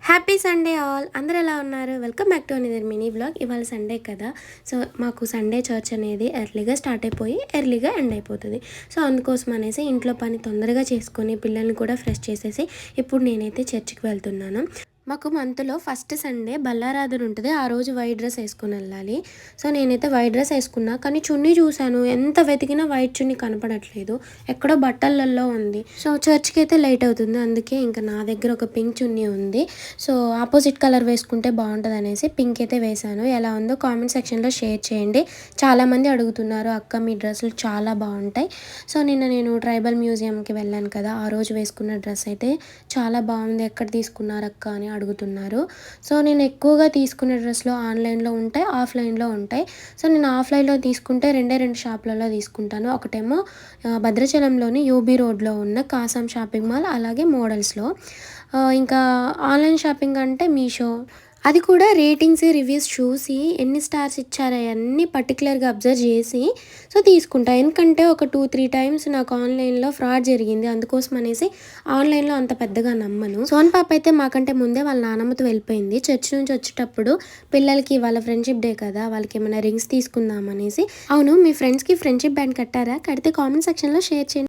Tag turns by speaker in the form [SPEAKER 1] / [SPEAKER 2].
[SPEAKER 1] Happy Sunday all, అందరూ ఎలా ఉన్నారు? Welcome back to another mini blog. ఇవాళ సండే కదా, సో మాకు సండే చర్చ్ అనేది ఎర్లీగా స్టార్ట్ అయిపోయి ఎర్లీగా ఎండ్ అయిపోతుంది. సో అందుకోసం అనేసి ఇంట్లో పని తొందరగా చేసుకొని పిల్లల్ని కూడా ఫ్రెష్ చేసేసి ఇప్పుడు నేనైతే చర్చ్కి వెళ్తున్నాను. మాకు మంత్లో ఫస్ట్ సండే బల్లారాధన ఉంటుంది. ఆ రోజు వైట్ డ్రెస్ వేసుకొని వెళ్ళాలి. సో నేనైతే వైట్ డ్రెస్ వేసుకున్నా, కానీ చున్నీ చూశాను, ఎంత వెతికినా వైట్ చున్నీ కనపడట్లేదు, ఎక్కడో బట్టలల్లో ఉంది. సో చర్చ్కి అయితే లేట్ అవుతుంది, అందుకే ఇంకా నా దగ్గర ఒక పింక్ చున్నీ ఉంది. సో ఆపోజిట్ కలర్ వేసుకుంటే బాగుంటుంది అనేసి పింక్ అయితే వేశాను. ఎలా ఉందో కామెంట్ సెక్షన్లో షేర్ చేయండి. చాలామంది అడుగుతున్నారు, అక్క మీ డ్రెస్సులు చాలా బాగుంటాయి. సో నిన్న నేను ట్రైబల్ మ్యూజియంకి వెళ్ళాను కదా, ఆ రోజు వేసుకున్న డ్రెస్ అయితే చాలా బాగుంది, ఎక్కడ తీసుకున్నారు అక్క అని అడుగుతున్నారు. సో నేను ఎక్కువగా తీసుకునే డ్రెస్లో ఆన్లైన్లో ఉంటాయి, ఆఫ్లైన్లో ఉంటాయి. సో నేను ఆఫ్లైన్లో తీసుకుంటే రెండు షాపులలో తీసుకుంటాను. ఒకటేమో భద్రాచలంలోని యూబీ రోడ్లో ఉన్న కాసాం షాపింగ్ మాల్, అలాగే మోడల్స్లో. ఇంకా ఆన్లైన్ షాపింగ్ అంటే మీషో, అది కూడా రేటింగ్స్ రివ్యూస్ చూసి ఎన్ని స్టార్స్ ఇచ్చారో అవన్నీ పర్టికులర్గా అబ్జర్వ్ చేసి సో తీసుకుంటా. ఎందుకంటే ఒక 2-3 టైమ్స్ నాకు ఆన్లైన్లో ఫ్రాడ్ జరిగింది, అందుకోసం అనేసి ఆన్లైన్లో అంత పెద్దగా నమ్మను. సోన్ పాప అయితే మాకంటే ముందే వాళ్ళ నానమ్మతో వెళ్ళిపోయింది. చర్చ్ నుంచి వచ్చేటప్పుడు పిల్లలకి వాళ్ళ ఫ్రెండ్షిప్ డే కదా, వాళ్ళకి ఏమైనా రింగ్స్ తీసుకుందాం అనేసి. అవును, మీ ఫ్రెండ్స్కి ఫ్రెండ్షిప్ బ్యాండ్ కట్టారా? కడితే కామెంట్ సెక్షన్లో షేర్ చేయండి.